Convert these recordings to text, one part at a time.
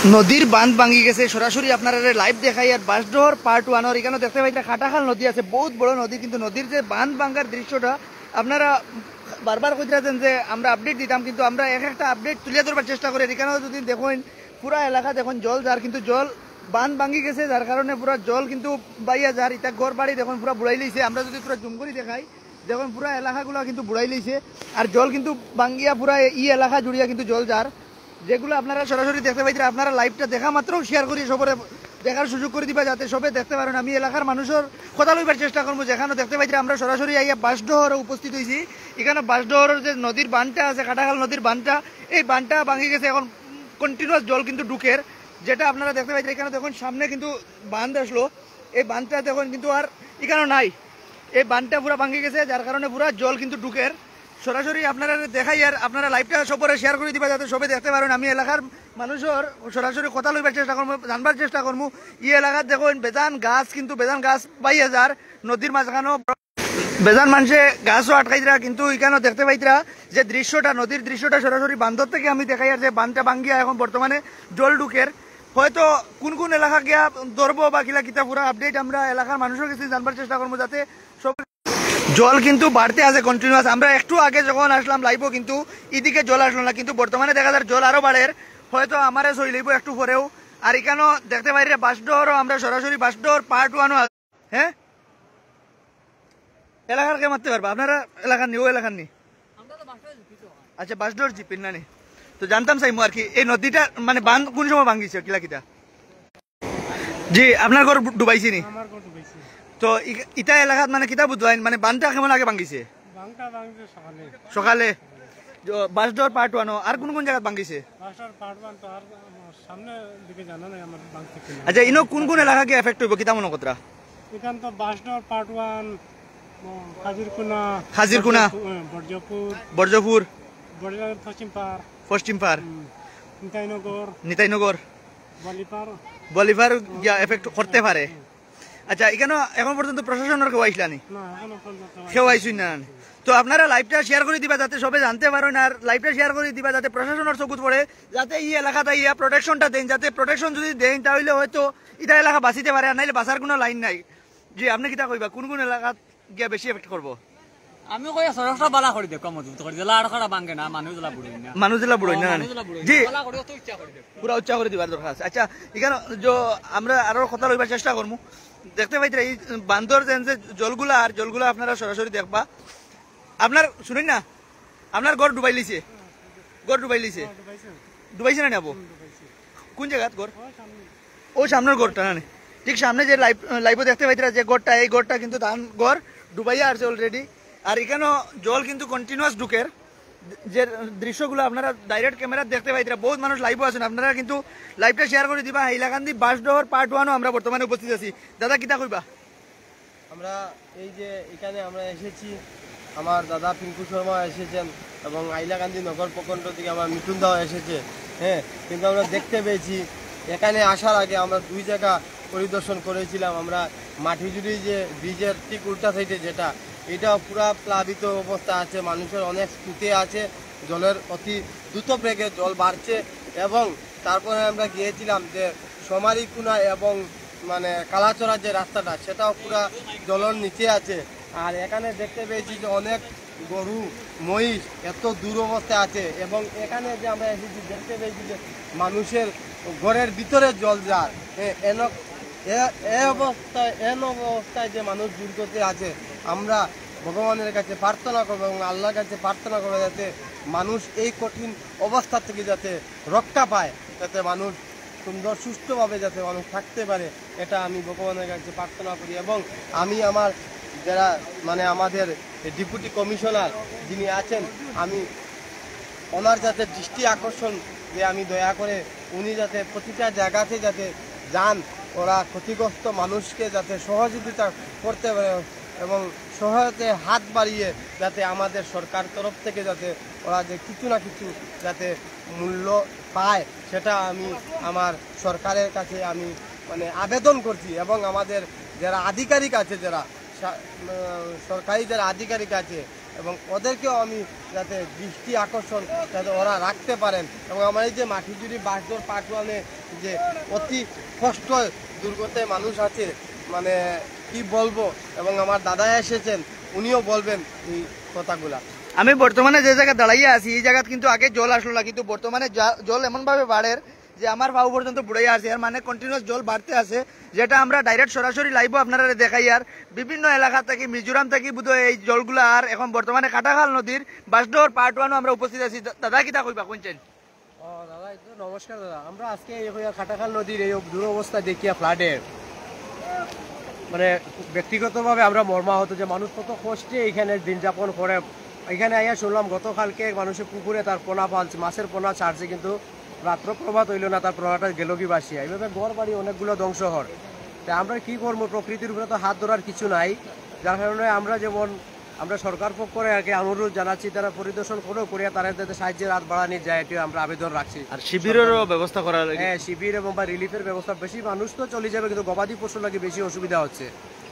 নদীর বাঁধ ভাঙি গেছে, সরাসরি আপনারা লাইভ দেখাই। আর বাঁশডোহর পার্ট 1 এখানে দেখতে পাই খাটাখাল নদী আছে, বহুত বড় নদী, কিন্তু নদীর যে বাঁধ ভাঙ্গার দৃশ্যটা আপনারা বারবার কইতেছেন যে আমরা আপডেট দিতাম, কিন্তু আমরা এক একটা আপডেট তুলে ধরবার চেষ্টা করি। এখানেও যদি দেখুন পুরা এলাকা দেখুন জল যার, কিন্তু জল বাঁধ ভাঙি গেছে যার কারণে পুরা জল কিন্তু বাইয়া যার। ইটা ঘর বাড়ি দেখুন পুরা বুড়াই লইছে। আমরা যদি পুরা জুম করে দেখাই দেখুন পুরা এলাকাগুলো কিন্তু বুড়াই লইছে, আর জল কিন্তু ভাঙ্গিয়া পুরা এলাকা জুড়িয়া কিন্তু জল যার, যেগুলো আপনারা সরাসরি দেখতে পাইতে। আপনারা লাইভটা দেখা মাত্র শেয়ার করি সবরে দেখার সুযোগ করে দিবা, যাতে সবে দেখতে পারেন। আমি এলাকার মানুষের কথা লইবার চেষ্টা করবো। যেখানে দেখতে পাইতে আমরা সরাসরি আইয়া বাঁশডোহরে উপস্থিত হয়েছি। এখানে বাঁশডোহরের যে নদীর বানটা আছে, কাটাখাল নদীর বানটা, এই বানটা ভাঙি গেছে। এখন কন্টিনিউয়াস জল কিন্তু ঢুকের, যেটা আপনারা দেখতে পাইতে। এখানে দেখুন সামনে কিন্তু বাঁধ আসলো, এই বাঁধটা দেখুন কিন্তু আর এখানে নাই। এই বাঁধটা পুরা ভাঙি গেছে, যার কারণে পুরা জল কিন্তু ঢুকের। সরাসরি আপনারা দেখাই আর আপনারা লাইভটা সবরে শেয়ার করে দিবা, যাতে সবাই দেখতে পারেন। আমি এলাকার মানুষের সরাসরি কথা লইবার চেষ্টা করবো, জানবার চেষ্টা করবো। এই এলাকার দেখুন বেজান গাছ, কিন্তু বেজান গাছ পাই হাজার নদীর মাঝখানেও বেজান মানুষে গাছও আটকাই দিরা, কিন্তু এখানেও দেখতে পাইতরা যে দৃশ্যটা, নদীর দৃশ্যটা সরাসরি বান্ধর থেকে আমি দেখাই। আর যে বাঁধটা ভাঙ্গিয়া এখন বর্তমানে জল ঢুকের, হয়তো কোন কোন এলাকা গিয়া ধরবো বা কিলা কিতা পুরা আপডেট আমরা এলাকার মানুষের কাছে জানবার চেষ্টা করবো, যাতে সব জল কিন্তু বাড়তে আছে কন্টিনিউয়াস। আমরা একটু আগে যখন আসলাম লাইভও কিন্তু এদিকে জল আসলো না, কিন্তু বর্তমানে দেখা যায় জল আরো বাড়ের, হয়তো আমারে সই লইব একটু পরেও। আর এখানেও দেখতে পাই বাঁশডোহরও আমরা সরাসরি বাঁশডোহর পার্ট 1 হ্যাঁ এলাকার কে মারতে পারবা আপনারা? এলাকার নি ও এলাকার নি? আচ্ছা বাঁশডোহর জিপিন না নি? তো জানতাম চাইমু আর কি এই নদীটা মানে বাঁধ কোন সময় ভাঙ্গিছে কিলা কিটা? জি আপনার ঘর ডুবাইছি নি? তো ইটা এলাকাত মানে কিতা বুঝলেন, মানে বানটা কেমন আগে ভাঙ্গিছে? সকালে বাঁশডোহর পার্ট 1 আর কোন কোন জায়গা ভাঙ্গিছে? আচ্ছা ইনো কোন কোন এলাকা কি এফেক্ট হইব কিতা মনে কতরা? এখান তো বাঁশডোহর পার্ট 1, খাজিরকুনা, বর্জপুর, পশ্চিম পার, নিতাইনগর, বলিপার এফেক্ট করতে পারে। আচ্ছা এখানে এখন পর্যন্ত প্রশাসনের কেউ আইসলানি? কেউ আইসুই না। তো আপনারা লাইভটা শেয়ার করে দিবা, যাতে সবাই জানতে পারেন। আর লাইভটা শেয়ার করে দিবা যাতে প্রশাসনের চকুত পড়ে, যাতে এই এলাকাটা ইয়া প্রোটেকশনটা দেন। যাতে প্রোটেকশন যদি দেন তাহলে হয়তো এটা এলাকা বাঁচিতে পারে, আর নাইলে বাঁচার কোনো লাইন নাই। জি আপনি কিটা কইবা কোন কোন এলাকাত গিয়া বেশি এফেক্ট করবো? আমি কই সরসা বালা করে দে, কম মজবুত করে দিলা, আর করা ভাঙে না, মানুষলা বুড়ই না, মানুষলা বুড়ই না। জি পুরা উচ্চা করে দিবার দরকার আছে। আচ্ছা এখানে আমরা আরো কথা লইবার চেষ্টা করবো। দেখতে পাইতে এই বান্দর যে জলগুলা, আর জলগুলা আপনারা সরাসরি দেখবা। আপনার শুনেন না, আপনার ঘর ডুবাই লিছে? ঘর ডুবাই লিছে? ডুবাইছে না নেবো? কোন জায়গাত ঘর? ও সামনের ঘরটা না? ঠিক সামনে যে লাইভও দেখতে পাইতরা যে ঘরটা, এই ঘরটা কিন্তু ধান ঘর ডুবাইয়া আসছে অলরেডি। আর এখানেও জল কিন্তু কন্টিনিউয়াস ঢুকের, যে দৃশ্যগুলো আপনারা ডাইরেক্ট ক্যামেরা দেখতে পাইতরা। বহুত মানুষ লাইভও আছেন, আপনারা কিন্তু লাইভটা শেয়ার করে দিবা। হাইলাকান্দি বাঁশডোহর পার্ট 1 আমরা বর্তমানে উপস্থিত আছি। দাদা কিতা কইবা? আমরা এই যে এখানে আমরা এসেছি, আমার দাদা পিঙ্কু শর্মা এসেছেন এবং হাইলাকান্দি নগর প্রখণ্ড থেকে আমার মিঠুন দাও এসেছে। হ্যাঁ, কিন্তু আমরা দেখতে পেয়েছি এখানে আসার আগে আমরা 2 জায়গা পরিদর্শন করেছিলাম। আমরা মাটিজুড়ি যে ব্রিজের ঠিক উল্টা সাইডে যেটা, এটা পুরা প্লাবিত অবস্থা আছে, মানুষের অনেক স্তুতে আছে, জলের অতি দ্রুত বেগে জল বাড়ছে। এবং তারপরে আমরা গিয়েছিলাম যে সমারিকুনা এবং মানে কালাচড়া যে রাস্তাটা, সেটাও পুরা জলের নিচে আছে। আর এখানে দেখতে পেয়েছি যে অনেক গরু মহিষ এত দুরবস্থায় আছে। এবং এখানে যে আমরা এসেছি দেখতে পেয়েছি যে মানুষের ঘরের ভিতরে জল যায়। এই অবস্থায় যে মানুষ দুর্গতি আছে, আমরা ভগবানের কাছে প্রার্থনা করবো এবং আল্লাহর কাছে প্রার্থনা করবো যাতে মানুষ এই কঠিন অবস্থা থেকে যাতে রক্ষা পায়, যাতে মানুষ সুন্দর সুস্থভাবে যাতে মানুষ থাকতে পারে, এটা আমি ভগবানের কাছে প্রার্থনা করি। এবং আমি আমার যারা মানে আমাদের ডেপুটি কমিশনার যিনি আছেন, আমি ওনার যাতে দৃষ্টি আকর্ষণ যে আমি দয়া করে উনি যাতে প্রতিটা জায়গাতে যাতে যান, ওরা ক্ষতিগ্রস্ত মানুষকে যাতে সহযোগিতা করতে পারে এবং সহায়তায় হাত বাড়িয়ে যাতে আমাদের সরকার তরফ থেকে যাতে ওরা যে কিছু না কিছু যাতে মূল্য পায়, সেটা আমি আমার সরকারের কাছে আমি মানে আবেদন করছি। এবং আমাদের যারা আধিকারিক আছে, যারা সরকারি যারা আধিকারিক আছে, এবং ওদেরকেও আমি যাতে দৃষ্টি আকর্ষণ যাতে ওরা রাখতে পারেন। এবং আমার এই যে মাটিজুড়ি বাঁশডোর পার্ট ওয়ানে যে অতি কষ্ট দুর্গতে মানুষ আছে, মানে কি বলবো, এবং আমার দাদা এসেছেন, উনিও বলবেন এই কথাগুলা। আমি বর্তমানে যে জায়গায় দাঁড়াইয়া আছি এই জায়গা কিন্তু আগে জল আসলো না, কিন্তু বর্তমানে জল এমনভাবে বাড়ে যে আমার ভাউ পর্যন্ত বুড়াইয়া আছে, এর মানে কন্টিনিউয়াস জল বাড়তে আছে, যেটা আমরা ডাইরেক্ট সরাসরি লাইভও আপনারা দেখাই। আর বিভিন্ন এলাকা থেকে মিজোরাম থেকে বোধহয় এই জলগুলা আর এখন বর্তমানে কাটাখাল নদীর বাঁশডোর পার্ট ওয়ানও আমরা উপস্থিত আছি। দাদা কিতা কইবা কোনছেন? দাদা নমস্কার দাদা, আমরা আজকে এই কাটাখাল নদীর এই দুরবস্থা দেখিয়া ফ্লাডের মানে ব্যক্তিগতভাবে আমরা মর্মাহত যে মানুষ কত কষ্টে এখানে দিন যাপন করে। এখানে আইয়া শুনলাম গতকালকে মানুষের পুকুরে তার পোনা পালছে, মাছের পোনা ছাড়ছে, কিন্তু রাত্র প্রভাত হইল না, তার পোনাটা গেল কি বাসিয়া। এইভাবে ঘর বাড়ি অনেকগুলো ধ্বংস হয়। তাই আমরা কি করবো, প্রকৃতির উপরে তো হাত ধরার কিছু নাই, যার কারণে আমরা যেমন আমরা সরকার পক্ষে আগে অনুরোধ জানাচ্ছি তারা পরিদর্শন করিয়া তারা যাতে সাহায্যের হাত বাড়ানি যায় এটি আমরা আবেদন রাখছি। আর শিবিরেরও ব্যবস্থা করা লাগে। হ্যাঁ, শিবির এবং বা রিলিফের ব্যবস্থা, বেশি মানুষ তো চলে যাবে কিন্তু গবাদি পশুর লাগে বেশি অসুবিধা হচ্ছে।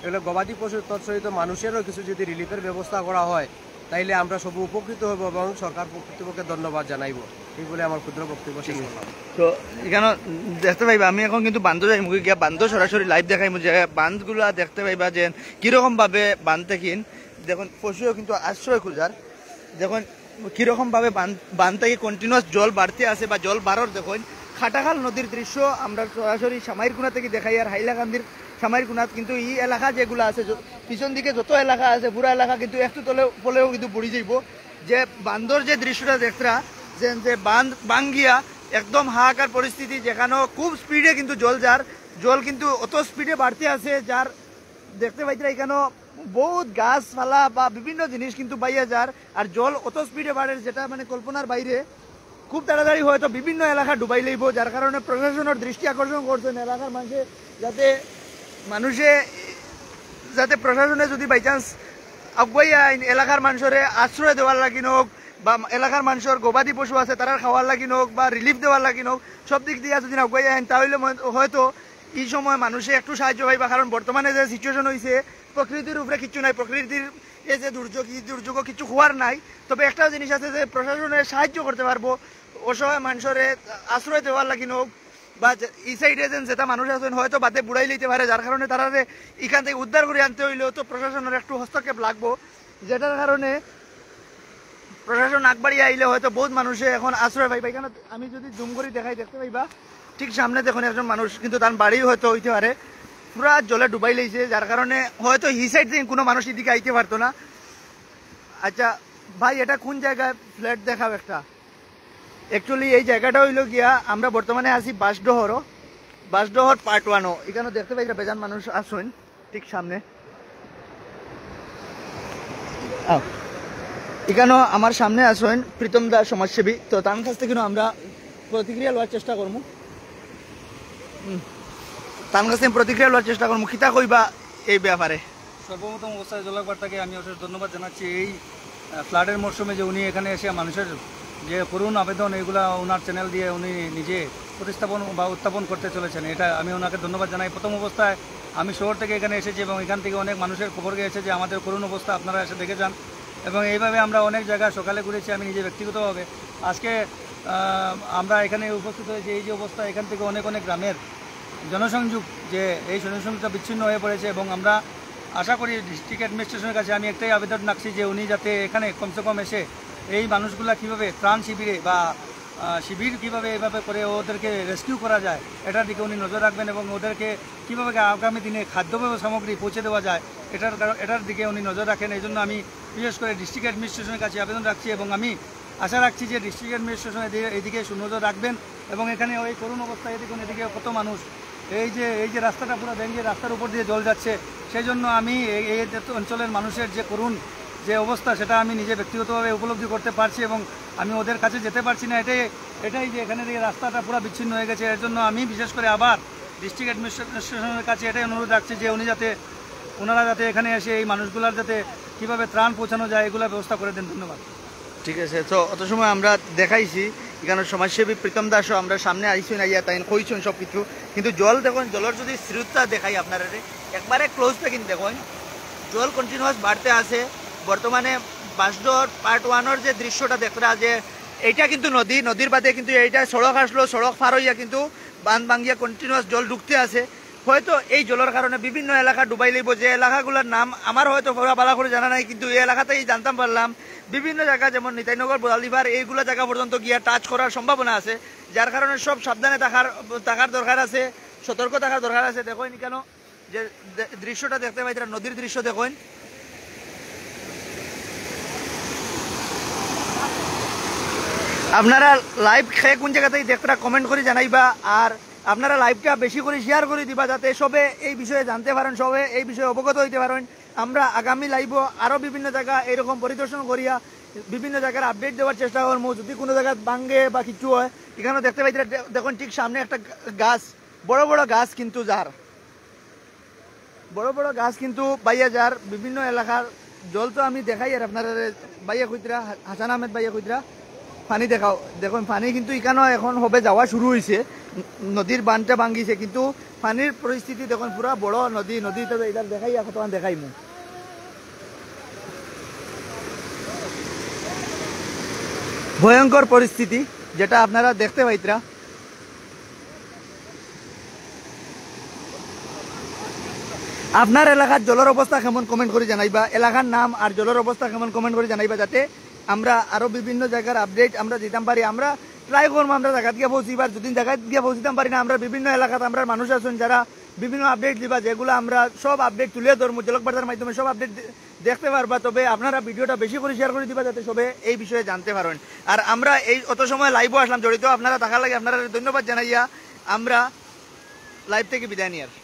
এগুলো গবাদি পশুর তৎসহিত মানুষেরও কিছু যদি রিলিফের ব্যবস্থা করা হয় তাইলে আমরা সব উপকৃত হব এবং সরকার কর্তৃপক্ষকে ধন্যবাদ জানাইব। এই বলে আমার ক্ষুদ্র বক্তব্য শেষ করলাম। তো এখানে দেখতে পাইবা আমি এখন কিন্তু বান্ধ যাই মুখে গিয়া বান্ধ সরাসরি লাইভ দেখাই যে বাঁধগুলা দেখতে পাইবা যে কিরকম ভাবে বাঁধ থেকে দেখুন পশুও কিন্তু আশ্রয় খুঁজার, দেখুন কিরকম ভাবে বাঁধ থেকে কন্টিনিউয়াস জল বাড়তে আসে বা জল বাড়ার। দেখুন খাটাখাল নদীর দৃশ্য আমরা সরাসরি সামাইরকুনা থেকে দেখাই। আর হাইলাকান্দির সামাইরকুনাত কিন্তু এই এলাকা যেগুলো আছে পিছন দিকে যত এলাকা আছে পুরো এলাকা কিন্তু একটু তলেও কিন্তু বুড়ি যাইব। যে বান্ধর যে দৃশ্যটা দেখরা যে বাঁধ ভাঙ্গিয়া একদম হাহাকার পরিস্থিতি, যেখানেও খুব স্পিডে কিন্তু জল কিন্তু অত স্পিডে বাড়তে আছে, যার দেখতে পাইতে এখানেও বহুত গাছপালা বা বিভিন্ন জিনিস কিন্তু বাইয়া যার। আর জল অত স্পিডে বাড়ে যেটা মানে কল্পনার বাইরে, খুব তাড়াতাড়ি হয়তো বিভিন্ন এলাকা ডুবাই লইব। যার কারণে প্রশাসনের দৃষ্টি আকর্ষণ করছেন এলাকার যাতে প্রশাসনে যদি বাইচান্স আগুয়াই আইন এলাকার মানুষের আশ্রয় দেওয়ার লাগিন হোক বা এলাকার মানুষের গবাদি পশু আছে তারা খাওয়ার লাগিন হোক বা রিলিফ দেওয়ার লাগিন হোক, সব দিক দিয়ে যদি আগুয়াই আইন তাহলে হয়তো এই সময় মানুষে একটু সাহায্য পাইবা। কারণ বর্তমানে যে সিচুয়েশন হয়েছে প্রকৃতির উপরে কিছু নাই, প্রকৃতির এই যে দুর্যোগ কিছু হওয়ার নাই। তবে একটা জিনিস আছে যে প্রশাসনের সাহায্য করতে পারবো, অসহায় মানুষের আশ্রয় দেওয়ার লাগিন হোক বা এই সাইডে যেটা মানুষ আছেন হয়তো বাদে বুড়াই লইতে পারে, যার কারণে তারা এখান থেকে উদ্ধার করে আনতে হইলেও তো প্রশাসনের একটু হস্তক্ষেপ লাগবো, যেটার কারণে প্রশাসন আগবাড়িয়ে আইলে হয়তো বহুত মানুষে এখন আশ্রয় পাইবা। এখানে আমি যদি জুম করে দেখাই দেখতে পাইবা ঠিক সামনে দেখুন একজন মানুষ, কিন্তু তার বাড়ি হয়তো হইতে পারে পুরা জলে ডুবাই লইছে, যার কারণে হয়তো হি সাইড থেকে কোনো মানুষ এদিকে আইতে পারতো না। আচ্ছা ভাই, এটা কোন জায়গায় ফ্ল্যাট দেখাও একটা? অ্যাকচুয়ালি এই জায়গাটা হইল গিয়া আমরা বর্তমানে আছি বাঁশডোহর পার্ট ওয়ানও। এখানে দেখতে পাই বেজান মানুষ আসুন ঠিক সামনে। এখানেও আমার সামনে আসুন প্রীতম দা সমাজসেবী, তো তার কাছ থেকে আমরা প্রতিক্রিয়া লওয়ার চেষ্টা করবো। কিতা কইবা এই ব্যাপারে? সর্বপ্রথম অবস্থায় জলাকবার্তাকে আমি অশেষ ধন্যবাদ জানাচ্ছি। এই ফ্লাডের মরশুমে যে উনি এখানে এসে মানুষের যে করুণ আবেদন এগুলা ওনার চ্যানেল দিয়ে উনি নিজে প্রতিস্থাপন বা উত্থাপন করতে চলেছেন, এটা আমি ওনাকে ধন্যবাদ জানাই। প্রথম অবস্থায় আমি শহর থেকে এখানে এসেছি এবং এখান থেকে অনেক মানুষের খবর গিয়েছে যে আমাদের করুণ অবস্থা, আপনারা এসে দেখে যান। এবং এইভাবে আমরা অনেক জায়গায় সকালে ঘুরেছি আমি নিজে ব্যক্তিগতভাবে। আজকে আমরা এখানে উপস্থিত হয়েছি, এই যে অবস্থা এখান থেকে অনেক গ্রামের জনসংযোগ যে এই জনসংযোগটা বিচ্ছিন্ন হয়ে পড়েছে। এবং আমরা আশা করি ডিস্ট্রিক্ট অ্যাডমিনিস্ট্রেশনের কাছে আমি একটাই আবেদন রাখছি যে উনি যাতে এখানে কমসে কম এসে এই মানুষগুলা কীভাবে ত্রাণ শিবিরে বা শিবির কীভাবে এভাবে করে ওদেরকে রেস্কিউ করা যায় এটার দিকে উনি নজর রাখবেন এবং ওদেরকে কীভাবে আগামী দিনে খাদ্য সামগ্রী পৌঁছে দেওয়া যায় এটার দিকে উনি নজর রাখেন। এই জন্য আমি বিশেষ করে ডিস্ট্রিক্ট অ্যাডমিনিস্ট্রেশনের কাছে আবেদন রাখছি এবং আমি আশা রাখছি যে ডিস্ট্রিক্ট অ্যাডমিনিস্ট্রেশন এদিকে সুনজর রাখবেন। এবং এখানে ওই করুণ অবস্থায় এদিকে কত মানুষ, এই যে রাস্তাটা পুরো ভেঙে রাস্তার উপর দিয়ে জল যাচ্ছে, সেই জন্য আমি এই অঞ্চলের মানুষের যে করুণ যে অবস্থা সেটা আমি নিজে ব্যক্তিগতভাবে উপলব্ধি করতে পারছি এবং আমি ওদের কাছে যেতে পারছি না। এটাই যে এখানে দিয়ে রাস্তাটা পুরো বিচ্ছিন্ন হয়ে গেছে। এর জন্য আমি বিশেষ করে আবার ডিস্ট্রিক্ট অ্যাডমিনিস্ট্রেশনের কাছে এটাই অনুরোধ রাখছি যে ওনারা যাতে এখানে এসে এই মানুষগুলার যাতে কীভাবে ত্রাণ পৌঁছানো যায় এগুলো ব্যবস্থা করে দেন। ধন্যবাদ। ঠিক আছে, তো অত সময় আমরা দেখাইছি এখানে সমাজসেবী প্রীতম দাসও আমরা সামনে আইসুন আইয়া তাই কইছুন সব কিছু, কিন্তু জল দেখুন, জলের যদি স্রোতটা দেখাই আপনারা একবারে ক্লোজ থেকে দেখুন জল কন্টিনিউয়াস বাড়তে আছে। বর্তমানে বাসডোর পার্ট 1-এর যে দৃশ্যটা দেখরা যে এইটা কিন্তু নদীর বাদে কিন্তু এইটা সড়ক আসলো, সড়ক পার হইয়া কিন্তু বাঁধ ভাঙ্গিয়া কন্টিনিউয়াস জল ঢুকতে আছে। হয়তো এই জলের কারণে বিভিন্ন এলাকা ডুবাই লইব, যে এলাকাগুলোর নাম আমার হয়তো পুরা বালা করে জানা নাই, কিন্তু এই এলাকাতেই জানতাম পারলাম বিভিন্ন জায়গা যেমন নিতাইনগর, বোলালিভার এইগুলো জায়গা পর্যন্ত গিয়া টাচ করার সম্ভাবনা আছে, যার কারণে সব সাবধানে থাকার দরকার আছে, সতর্ক থাকার দরকার আছে। দেখেন কেন যে দৃশ্যটা দেখতে পাই, নদীর দৃশ্য দেখেন। আপনারা লাইভ খেয়ে কোন জায়গাতেই দেখতে কমেন্ট করে জানাইবা, আর আপনারা লাইভটা বেশি করে শেয়ার করে দিবা যাতে সবে এই বিষয়ে জানতে পারেন, সবে এই বিষয়ে অবগত হইতে পারেন। আমরা আগামী লাইভও আরও বিভিন্ন জায়গা এরকম পরিদর্শন করিয়া বিভিন্ন জায়গার আপডেট দেওয়ার চেষ্টা করবো। যদি কোনো জায়গায় ভাঙ্গে বা কিছু হয়, এখানেও দেখতে পাই দেখুন ঠিক সামনে একটা গাছ, বড় বড় গাছ কিন্তু বড় বড় গাছ কিন্তু বাইয়া যার বিভিন্ন এলাকার জল তো আমি দেখাই, আর আপনারা বাইয়া কইতরা হাসান আহমেদ বাইয়া কইতরা পানি দেখাও। দেখুন পানি কিন্তু এখানেও এখন হবে যাওয়া শুরু হয়েছে, নদীর বানটা ভাঙ্গিছে, কিন্তু পানির পরিস্থিতি দেখুন পুরা বড় নদী তবে এটা দেখাই এখন দেখাই মু। ভয়ঙ্কর পরিস্থিতি যেটা আপনারা দেখতে পাইতরা। আপনার এলাকার জলের অবস্থা কেমন কমেন্ট করে জানাইবা, এলাকার নাম আর জলের অবস্থা কেমন কমেন্ট করে জানাইবা, যাতে আমরা আরো বিভিন্ন জায়গার আপডেট আমরা দিতাম পারি। আমরা ট্রাই করবো আমরা জায়গা গিয়ে পৌঁছিবার, যদি জায়গায় গিয়ে পৌঁছিতাম পারি না, আমরা বিভিন্ন এলাকাতে আমরা মানুষ আছেন যারা বিভিন্ন আপডেট দিবা, যেগুলো আমরা সব আপডেট তুলে ধরবো জলক বার্তার মাধ্যমে, সব আপডেট দেখতে পারবা। তবে আপনারা ভিডিওটা বেশি করে শেয়ার করে দিবা যাতে সবে এই বিষয়ে জানতে পারেন। আর আমরা এই অত সময় লাইভও আসলাম জড়িত, আপনারা থাকার লাগে আপনারা ধন্যবাদ জানাইয়া আমরা লাইভ থেকে বিদায় নিয়ার।